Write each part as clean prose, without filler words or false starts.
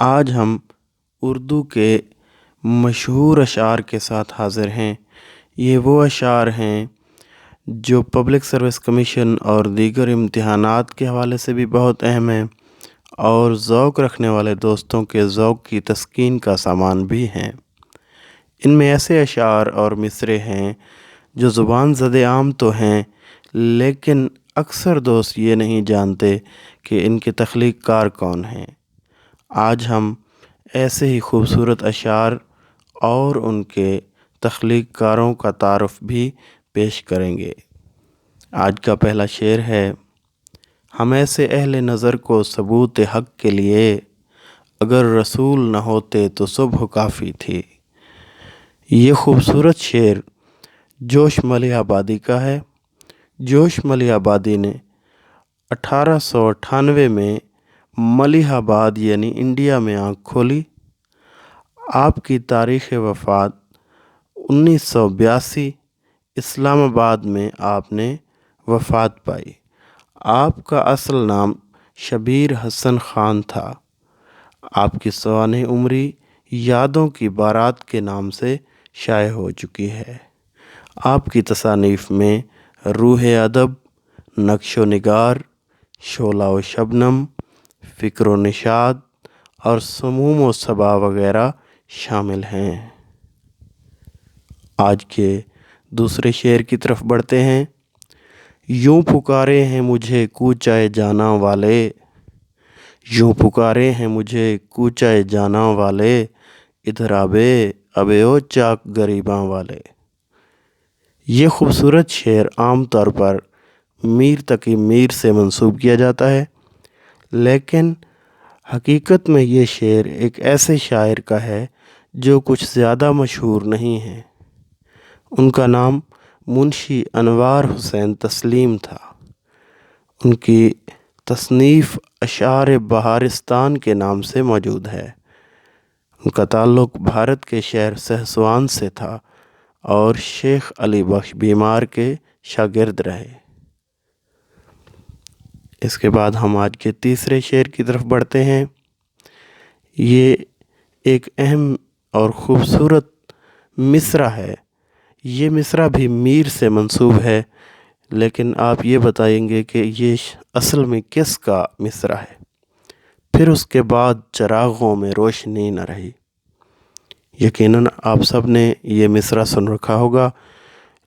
آج ہم اردو کے مشہور اشعار کے ساتھ حاضر ہیں۔ یہ وہ اشعار ہیں جو پبلک سروس کمیشن اور دیگر امتحانات کے حوالے سے بھی بہت اہم ہیں اور ذوق رکھنے والے دوستوں کے ذوق کی تسکین کا سامان بھی ہیں۔ ان میں ایسے اشعار اور مصرعے ہیں جو زبان زد عام تو ہیں، لیکن اکثر دوست یہ نہیں جانتے کہ ان کے تخلیق کار کون ہیں۔ آج ہم ایسے ہی خوبصورت اشعار اور ان کے تخلیق کاروں کا تعارف بھی پیش کریں گے۔ آج کا پہلا شعر ہے: ہم ایسے اہل نظر کو ثبوت حق کے لیے، اگر رسول نہ ہوتے تو صبح کافی تھی۔ یہ خوبصورت شعر جوش ملی آبادی کا ہے۔ جوش ملی آبادی نے 1898 میں ملیح آباد یعنی انڈیا میں آنکھ کھولی۔ آپ کی تاریخ وفات 1982 اسلام آباد میں آپ نے وفات پائی۔ آپ کا اصل نام شبیر حسن خان تھا۔ آپ کی سوانح عمری یادوں کی بارات کے نام سے شائع ہو چکی ہے۔ آپ کی تصانیف میں روح ادب، نقش و نگار، شعلہ و شبنم، فکر و نشاط اور سموم و صبا وغیرہ شامل ہیں۔ آج کے دوسرے شعر کی طرف بڑھتے ہیں۔ یوں پکارے ہیں مجھے کوچہ جاناں والے، یوں پکارے ہیں مجھے کوچہ جاناں والے، ادھر آبے او چاک گریباں والے۔ یہ خوبصورت شعر عام طور پر میر تقی میر سے منسوب کیا جاتا ہے، لیکن حقیقت میں یہ شعر ایک ایسے شاعر کا ہے جو کچھ زیادہ مشہور نہیں ہیں۔ ان کا نام منشی انوار حسین تسلیم تھا۔ ان کی تصنیف اشعار بہارستان کے نام سے موجود ہے۔ ان کا تعلق بھارت کے شہر سہسوان سے تھا اور شیخ علی بخش بیمار کے شاگرد رہے۔ اس کے بعد ہم آج کے تیسرے شعر کی طرف بڑھتے ہیں۔ یہ ایک اہم اور خوبصورت مصرعہ ہے۔ یہ مصرعہ بھی میر سے منسوب ہے، لیکن آپ یہ بتائیں گے کہ یہ اصل میں کس کا مصرعہ ہے۔ پھر اس کے بعد چراغوں میں روشنی نہ رہی۔ یقیناً آپ سب نے یہ مصرعہ سن رکھا ہوگا،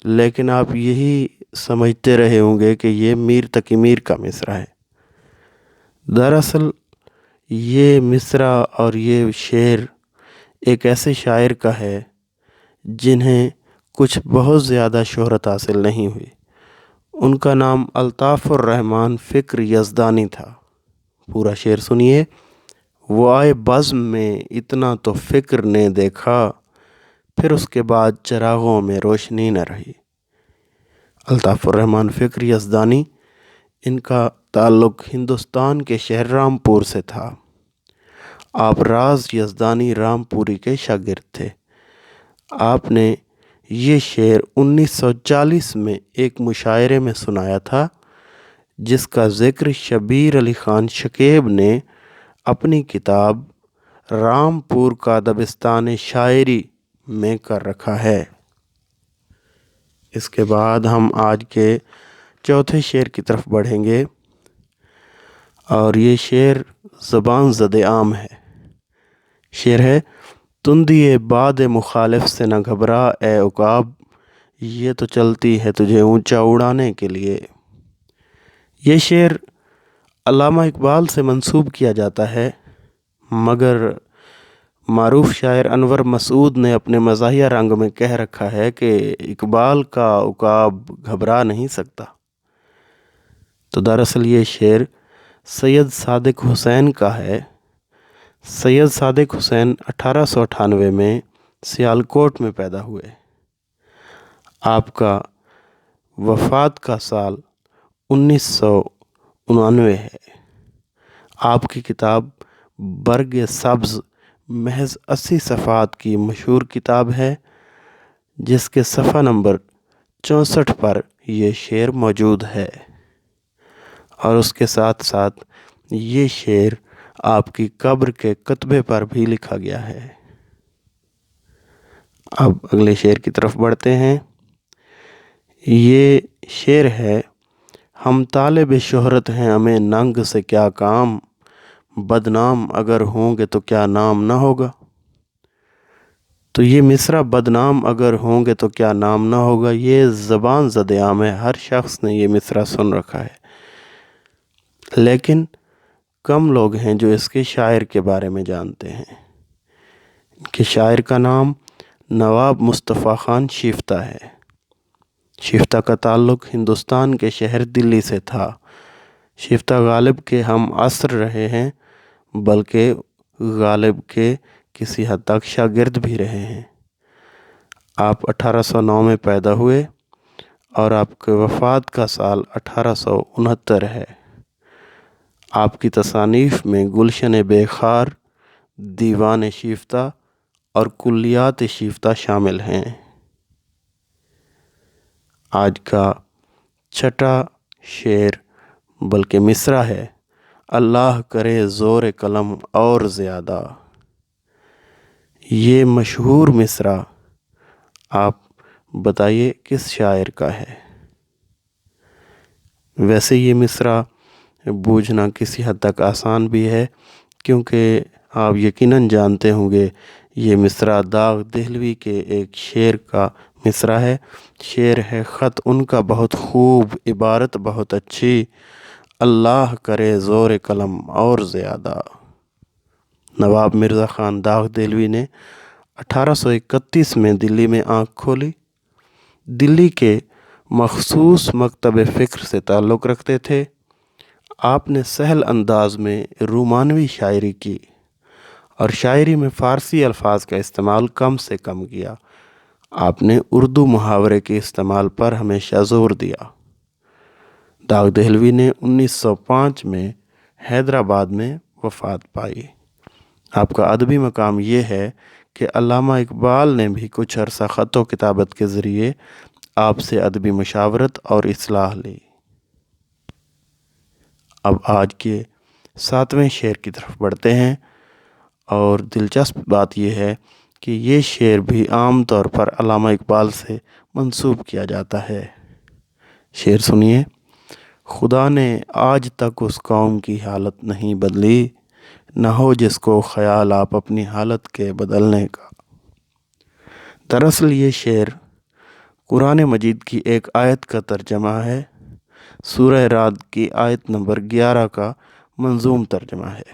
لیکن آپ یہی سمجھتے رہے ہوں گے کہ یہ میر تقی میر کا مصرعہ ہے۔ دراصل یہ مصرعہ اور یہ شعر ایک ایسے شاعر کا ہے جنہیں کچھ بہت زیادہ شہرت حاصل نہیں ہوئی۔ ان کا نام الطاف الرحمن فکر یزدانی تھا۔ پورا شعر سنیے: وہ آئے بزم میں اتنا تو فکر نے دیکھا، پھر اس کے بعد چراغوں میں روشنی نہ رہی۔ الطاف الرحمن فکر یزدانی، ان کا تعلق ہندوستان کے شہر رامپور سے تھا۔ آپ راز یزدانی رامپوری کے شاگرد تھے۔ آپ نے یہ شعر 1940 میں ایک مشاعرے میں سنایا تھا، جس کا ذکر شبیر علی خان شکیب نے اپنی کتاب رامپور کا دبستان شاعری میں کر رکھا ہے۔ اس کے بعد ہم آج کے چوتھے شعر کی طرف بڑھیں گے، اور یہ شعر زبان زد عام ہے۔ شعر ہے: تندی باد مخالف سے نہ گھبرا اے عقاب، یہ تو چلتی ہے تجھے اونچا اڑانے کے لیے۔ یہ شعر علامہ اقبال سے منسوب کیا جاتا ہے، مگر معروف شاعر انور مسعود نے اپنے مزاحیہ رنگ میں کہہ رکھا ہے کہ اقبال کا عقاب گھبرا نہیں سکتا۔ تو دراصل یہ شعر سید صادق حسین کا ہے۔ سید صادق حسین 1898 میں سیالکوٹ میں پیدا ہوئے۔ آپ کا وفات کا سال 1999 ہے۔ آپ کی کتاب برگ سبز محض 80 صفحات کی مشہور کتاب ہے، جس کے صفحہ نمبر 64 پر یہ شعر موجود ہے، اور اس کے ساتھ ساتھ یہ شعر آپ کی قبر کے کتبے پر بھی لکھا گیا ہے۔ اب اگلے شعر کی طرف بڑھتے ہیں۔ یہ شعر ہے: ہم طالب شہرت ہیں، ہمیں ننگ سے کیا کام، بدنام اگر ہوں گے تو کیا نام نہ ہوگا۔ تو یہ مصرع بدنام اگر ہوں گے تو کیا نام نہ ہوگا، یہ زبان زد عام ہے، ہر شخص نے یہ مصرع سن رکھا ہے، لیکن کم لوگ ہیں جو اس کے شاعر کے بارے میں جانتے ہیں۔ ان کے شاعر کا نام نواب مصطفیٰ خان شیفتہ ہے۔ شیفتہ کا تعلق ہندوستان کے شہر دلی سے تھا۔ شیفتہ غالب کے ہم عصر رہے ہیں، بلکہ غالب کے کسی حد تک شاگرد بھی رہے ہیں۔ آپ 1809 میں پیدا ہوئے اور آپ کے وفات کا سال 1869 ہے۔ آپ کی تصانیف میں گلشن بے خار، دیوان شیفتہ اور کلیات شیفتہ شامل ہیں۔ آج کا چھٹا شعر بلکہ مصرع ہے: اللہ کرے زور قلم اور زیادہ۔ یہ مشہور مصرع آپ بتائیے کس شاعر کا ہے؟ ویسے یہ مصرع بوجھنا کسی حد تک آسان بھی ہے، کیونکہ آپ یقیناً جانتے ہوں گے یہ مصرع داغ دہلوی کے ایک شعر کا مصرع ہے۔ شعر ہے: خط ان کا بہت خوب، عبارت بہت اچھی، اللہ کرے زور قلم اور زیادہ۔ نواب مرزا خان داغ دہلوی نے 1831 میں دلی میں آنکھ کھولی۔ دلی کے مخصوص مکتب فکر سے تعلق رکھتے تھے۔ آپ نے سہل انداز میں رومانوی شاعری کی اور شاعری میں فارسی الفاظ کا استعمال کم سے کم کیا۔ آپ نے اردو محاورے کے استعمال پر ہمیشہ زور دیا۔ داغ دہلوی نے 1905 میں حیدرآباد میں وفات پائی۔ آپ کا ادبی مقام یہ ہے کہ علامہ اقبال نے بھی کچھ عرصہ خط و کتابت کے ذریعے آپ سے ادبی مشاورت اور اصلاح لی۔ اب آج کے 7ویں شعر کی طرف بڑھتے ہیں، اور دلچسپ بات یہ ہے کہ یہ شعر بھی عام طور پر علامہ اقبال سے منسوب کیا جاتا ہے۔ شعر سنیے: خدا نے آج تک اس قوم کی حالت نہیں بدلی، نہ ہو جس کو خیال آپ اپنی حالت کے بدلنے کا۔ دراصل یہ شعر قرآن مجید کی ایک آیت کا ترجمہ ہے۔ سورہ رعد کی آیت نمبر 11 کا منظوم ترجمہ ہے۔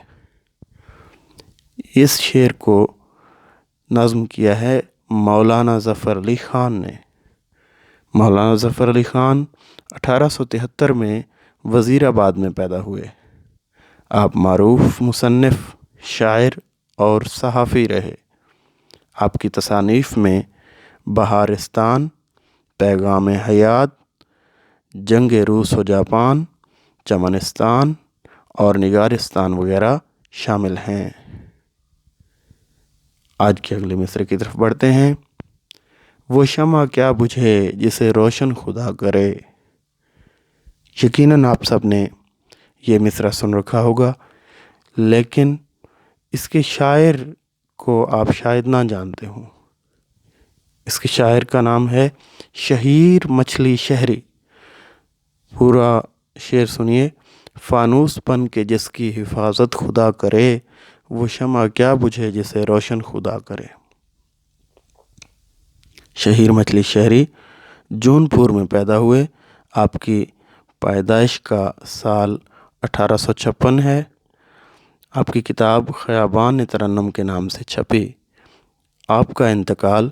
اس شعر کو نظم کیا ہے مولانا ظفر علی خان نے۔ مولانا ظفر علی خان 1873 میں وزیر آباد میں پیدا ہوئے۔ آپ معروف مصنف، شاعر اور صحافی رہے۔ آپ کی تصانیف میں بہارستان، پیغام حیات، جنگ روس و جاپان، چمنستان اور نگارستان وغیرہ شامل ہیں۔ آج کے اگلے مصرعے کی طرف بڑھتے ہیں۔ وہ شمع کیا بجھے جسے روشن خدا کرے۔ یقیناً آپ سب نے یہ مصرع سن رکھا ہوگا، لیکن اس کے شاعر کو آپ شاید نہ جانتے ہوں۔ اس کے شاعر کا نام ہے شہیر مچھلی شہری۔ پورا شعر سنیے: فانوس پن کے جس کی حفاظت خدا کرے، وہ شمع کیا بجھے جسے روشن خدا کرے۔ شہیر مچھلی شہری جون پور میں پیدا ہوئے۔ آپ کی پیدائش کا سال 1856 ہے۔ آپ کی کتاب خیابان ترنم کے نام سے چھپی۔ آپ کا انتقال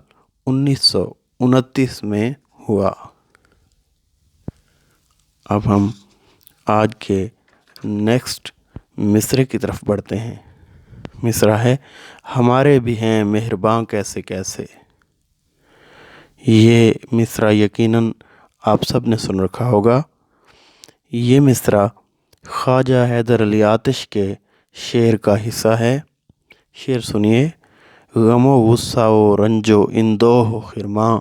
1929 میں ہوا۔ اب ہم آج کے نیکسٹ مصرعے کی طرف بڑھتے ہیں۔ مصرع ہے: ہمارے بھی ہیں مہرباں کیسے کیسے۔ یہ مصرع یقیناً آپ سب نے سن رکھا ہوگا۔ یہ مصرع خواجہ حیدر علی آتش کے شعر کا حصہ ہے۔ شعر سنیے: غم و غصہ و رنج و اندوہ و خرماں،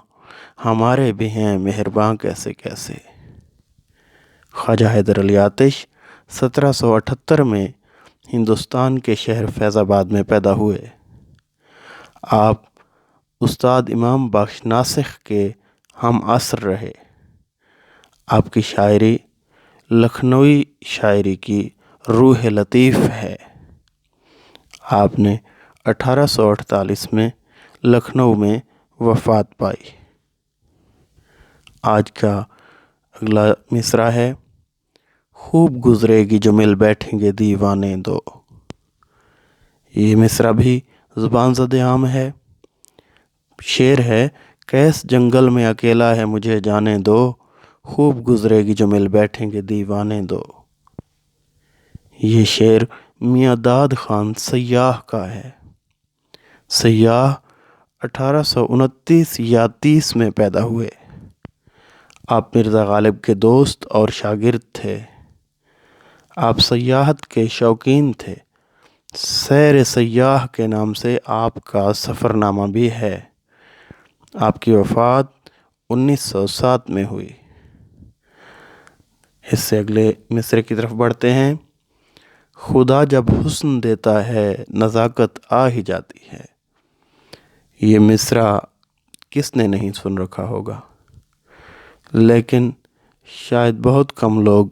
ہمارے بھی ہیں مہرباں کیسے کیسے۔ خواجہ حیدر علی آتش 1778 میں ہندوستان کے شہر فیض آباد میں پیدا ہوئے۔ آپ استاد امام بخش ناسخ کے ہم عصر رہے۔ آپ کی شاعری لکھنوی شاعری کی روح لطیف ہے۔ آپ نے 1848 میں لکھنؤ میں وفات پائی۔ آج کا اگلا مصرع ہے: خوب گزرے گی جو مل بیٹھیں گے دیوانے دو۔ یہ مصرع بھی زبان زد عام ہے۔ شعر ہے: کیس جنگل میں اکیلا ہے مجھے جانے دو، خوب گزرے گی جو مل بیٹھیں گے دیوانے دو۔ یہ شعر میاں داد خان سیاح کا ہے۔ سیاح 1829 یا 30 میں پیدا ہوئے۔ آپ مرزا غالب کے دوست اور شاگرد تھے۔ آپ سیاحت کے شوقین تھے۔ سیر سیاح کے نام سے آپ کا سفر نامہ بھی ہے۔ آپ کی وفات 1907 میں ہوئی۔ اس سے اگلے مصرعے کی طرف بڑھتے ہیں: خدا جب حسن دیتا ہے نزاکت آ ہی جاتی ہے۔ یہ مصرع کس نے نہیں سن رکھا ہوگا، لیکن شاید بہت کم لوگ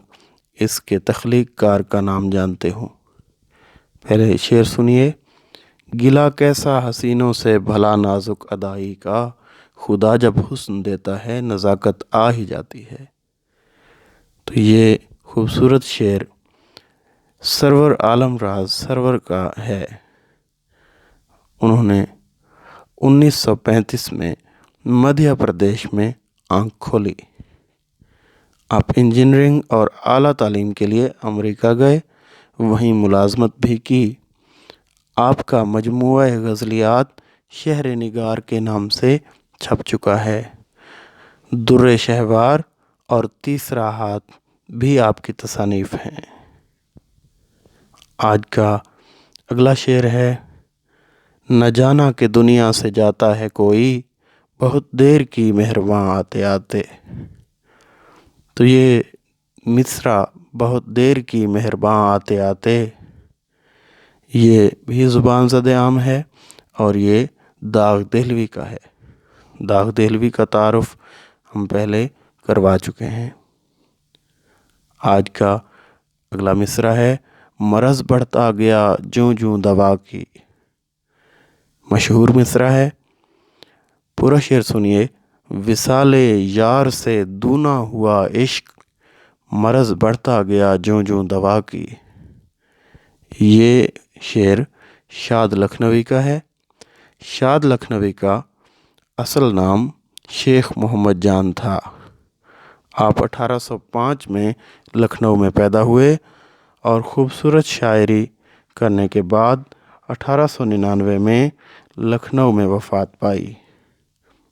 اس کے تخلیق کار کا نام جانتے ہوں۔ پہلے شعر سنیے: گلا کیسا حسینوں سے بھلا نازک ادائی کا، خدا جب حسن دیتا ہے نزاکت آ ہی جاتی ہے۔ تو یہ خوبصورت شعر سرور عالم راز سرور کا ہے۔ انہوں نے 1935 میں مدھیہ پردیش میں آنکھ کھولی۔ آپ انجینئرنگ اور اعلیٰ تعلیم کے لیے امریکہ گئے، وہیں ملازمت بھی کی۔ آپ کا مجموعہ غزلیات شہر نگار کے نام سے چھپ چکا ہے۔ در شہوار اور تیسرا ہاتھ بھی آپ کی تصانیف ہیں۔ آج کا اگلا شعر ہے: نہ جانا کہ دنیا سے جاتا ہے کوئی، بہت دیر کی مہرباں آتے آتے۔ تو یہ مصرع بہت دیر کی مہرباں آتے آتے، یہ بھی زبان زد عام ہے اور یہ داغ دہلوی کا ہے۔ داغ دہلوی کا تعارف ہم پہلے کروا چکے ہیں۔ آج کا اگلا مصرع ہے: مرض بڑھتا گیا جوں جوں دوا کی۔ مشہور مصرع ہے، پورا شعر سنیے: وصال یار سے دونا ہوا عشق، مرض بڑھتا گیا جوں جوں دوا کی۔ یہ شعر شاد لکھنوی کا ہے۔ شاد لکھنوی کا اصل نام شیخ محمد جان تھا۔ آپ 1805 میں لکھنؤ میں پیدا ہوئے اور خوبصورت شاعری کرنے کے بعد 1899 میں لکھنؤ میں وفات پائی۔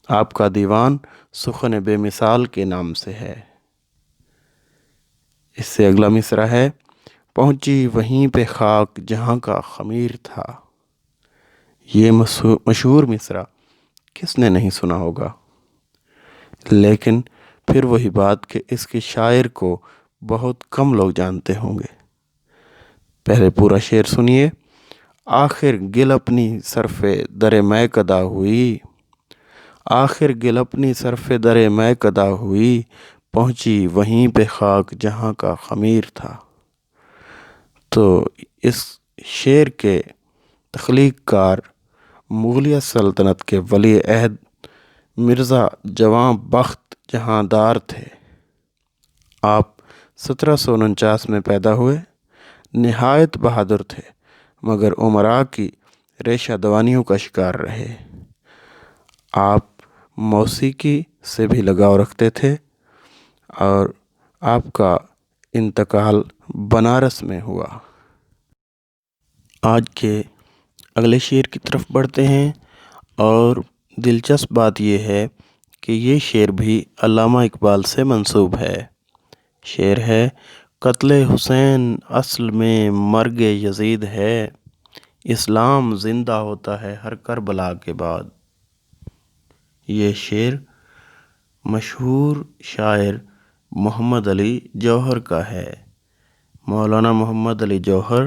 آپ کا دیوان سخن بے مثال کے نام سے ہے۔ اس سے اگلا مصرع ہے: پہنچی وہیں پہ خاک جہاں کا خمیر تھا۔ یہ مشہور مصرع کس نے نہیں سنا ہوگا، لیکن پھر وہی بات کہ اس کے شاعر کو بہت کم لوگ جانتے ہوں گے۔ پہلے پورا شعر سنیے: آخر گل اپنی صرف در میں کدا ہوئی، آخر گل اپنی صرف در میں کدا ہوئی، پہنچی وہیں پہ خاک جہاں کا خمیر تھا۔ تو اس شعر کے تخلیق کار مغلیہ سلطنت کے ولی عہد مرزا جواں بخت جہاں دار تھے۔ آپ 1749 میں پیدا ہوئے۔ نہایت بہادر تھے، مگر امراء کی ریشہ دوانیوں کا شکار رہے۔ آپ موسیقی سے بھی لگاؤ رکھتے تھے اور آپ کا انتقال بنارس میں ہوا۔ آج کے اگلے شعر کی طرف بڑھتے ہیں اور دلچسپ بات یہ ہے کہ یہ شعر بھی علامہ اقبال سے منسوب ہے۔ شعر ہے: قتل حسین اصل میں مرگ یزید ہے، اسلام زندہ ہوتا ہے ہر کربلا کے بعد۔ یہ شعر مشہور شاعر محمد علی جوہر کا ہے۔ مولانا محمد علی جوہر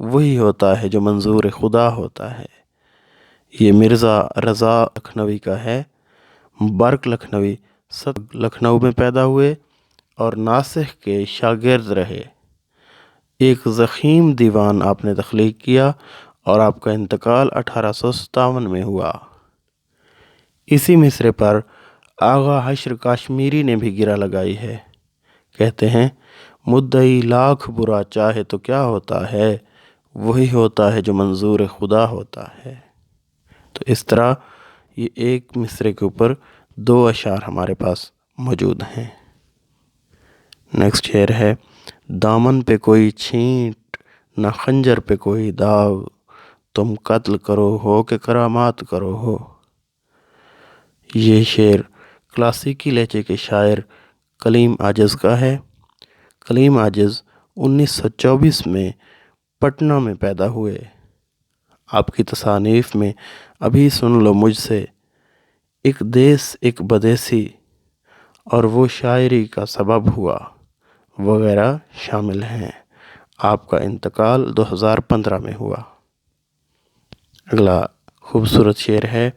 وہی ہوتا ہے جو منظور خدا ہوتا ہے۔ یہ مرزا رضا لکھنوی کا ہے۔ برق لکھنوی لکھنؤ میں پیدا ہوئے اور ناسخ کے شاگرد رہے۔ ایک ضخیم دیوان آپ نے تخلیق کیا اور آپ کا انتقال 1857 میں ہوا۔ اسی مصرے پر آغا حشر کاشمیری نے بھی گرہ لگائی ہے۔ کہتے ہیں مدعی لاکھ برا چاہے تو کیا ہوتا ہے، وہی ہوتا ہے جو منظور خدا ہوتا ہے۔ تو اس طرح یہ ایک مصرے کے اوپر 2 اشعار ہمارے پاس موجود ہیں۔ نیکسٹ شعر ہے، دامن پہ کوئی چھینٹ نہ خنجر پہ کوئی داغ، تم قتل کرو ہو کہ کرامات کرو ہو۔ یہ شعر کلاسیکی لہجے کے شاعر کلیم عاجز کا ہے۔ کلیم عاجز 1924 میں پٹنہ میں پیدا ہوئے۔ آپ کی تصانیف میں ابھی سن لو مجھ سے، ایک دیس ایک بدیسی، اور وہ شاعری کا سبب ہوا وغیرہ شامل ہیں۔ آپ کا انتقال 2015 میں ہوا۔ اگلا خوبصورت شعر ہے،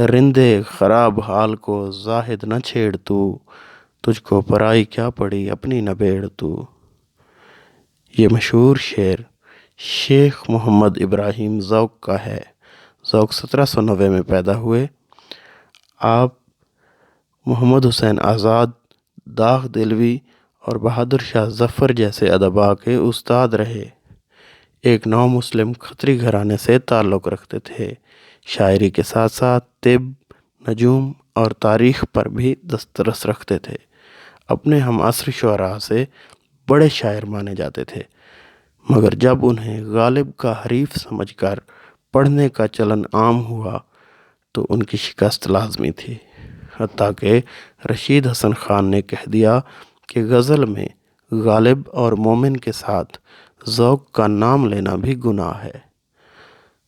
رندے خراب حال کو زاہد نہ چھیڑ تو، تجھ کو پرائی کیا پڑی اپنی نہ بیڑ تو۔ یہ مشہور شعر شیخ محمد ابراہیم ذوق کا ہے۔ ذوق 1790 میں پیدا ہوئے۔ آپ محمد حسین آزاد، داغ دلوی اور بہادر شاہ ظفر جیسے ادباء کے استاد رہے۔ ایک نو مسلم کھتری گھرانے سے تعلق رکھتے تھے۔ شاعری کے ساتھ ساتھ طب، نجوم اور تاریخ پر بھی دسترس رکھتے تھے۔ اپنے ہم عصر شعراء سے بڑے شاعر مانے جاتے تھے، مگر جب انہیں غالب کا حریف سمجھ کر پڑھنے کا چلن عام ہوا تو ان کی شکست لازمی تھی۔ حتیٰ کہ رشید حسن خان نے کہہ دیا کہ غزل میں غالب اور مومن کے ساتھ ذوق کا نام لینا بھی گناہ ہے۔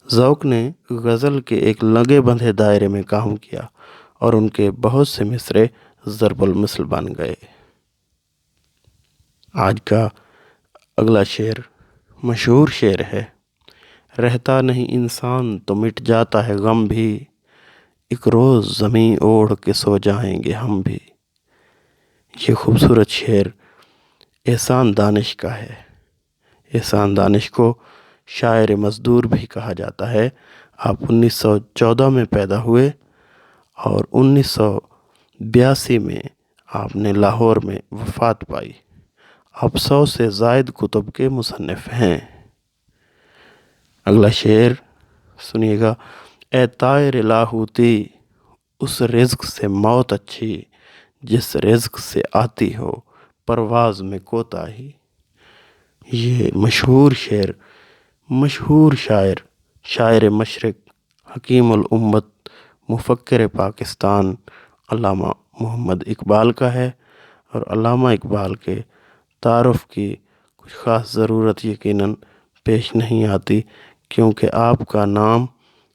ذوق نے غزل کے ایک لگے بندھے دائرے میں کام کیا اور ان کے بہت سے مصرے ضرب المثل بن گئے۔ آج کا اگلا شعر مشہور شعر ہے، رہتا نہیں انسان تو مٹ جاتا ہے غم بھی، ایک روز زمیں اوڑھ کے سو جائیں گے ہم بھی۔ یہ خوبصورت شعر احسان دانش کا ہے۔ احسان دانش کو شاعر مزدور بھی کہا جاتا ہے۔ آپ 1914 میں پیدا ہوئے اور 1982 میں آپ نے لاہور میں وفات پائی۔ آپ 100 سے زائد کتب کے مصنف ہیں۔ اگلا شعر سنیے گا، اے طائر لاہوتی، اس رزق سے موت اچھی، جس رزق سے آتی ہو پرواز میں کوتاہی۔ یہ مشہور شعر مشہور شاعر مشرق، حکیم الامت، مفکر پاکستان علامہ محمد اقبال کا ہے، اور علامہ اقبال کے تعارف کی کچھ خاص ضرورت یقیناً پیش نہیں آتی، کیونکہ آپ کا نام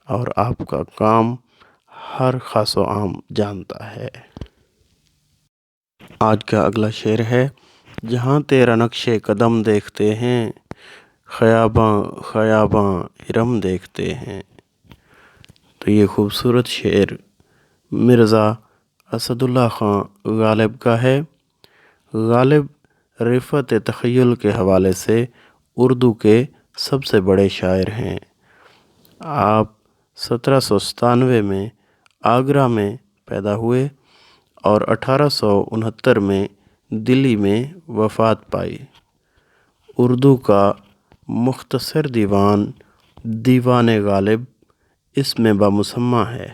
اور آپ کا کام ہر خاص و عام جانتا ہے۔ آج کا اگلا شعر ہے، جہاں تیرا نقش قدم دیکھتے ہیں، خیاباں خیاباں ارم دیکھتے ہیں۔ تو یہ خوبصورت شعر مرزا اسد اللہ خان غالب کا ہے۔ غالب رفعت تخیل کے حوالے سے اردو کے سب سے بڑے شاعر ہیں۔ آپ 1797 میں آگرہ میں پیدا ہوئے اور 1869 میں دلی میں وفات پائی۔ اردو کا مختصر دیوان دیوان غالب اس میں بامسمہ ہے،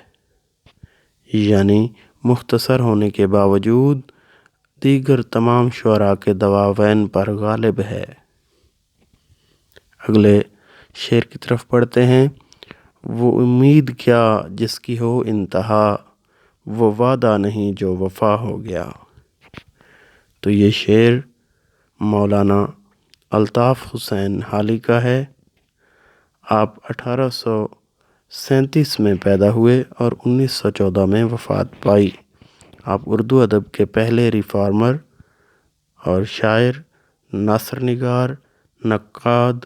یعنی مختصر ہونے کے باوجود دیگر تمام شعراء کے دواوین پر غالب ہے۔ اگلے شعر کی طرف پڑھتے ہیں، وہ امید کیا جس کی ہو انتہا، وہ وعدہ نہیں جو وفا ہو گیا۔ تو یہ شعر مولانا الطاف حسین حالی کا ہے۔ آپ 1837 میں پیدا ہوئے اور 1914 میں وفات پائی۔ آپ اردو ادب کے پہلے ریفارمر اور شاعر، نثر نگار، نقاد،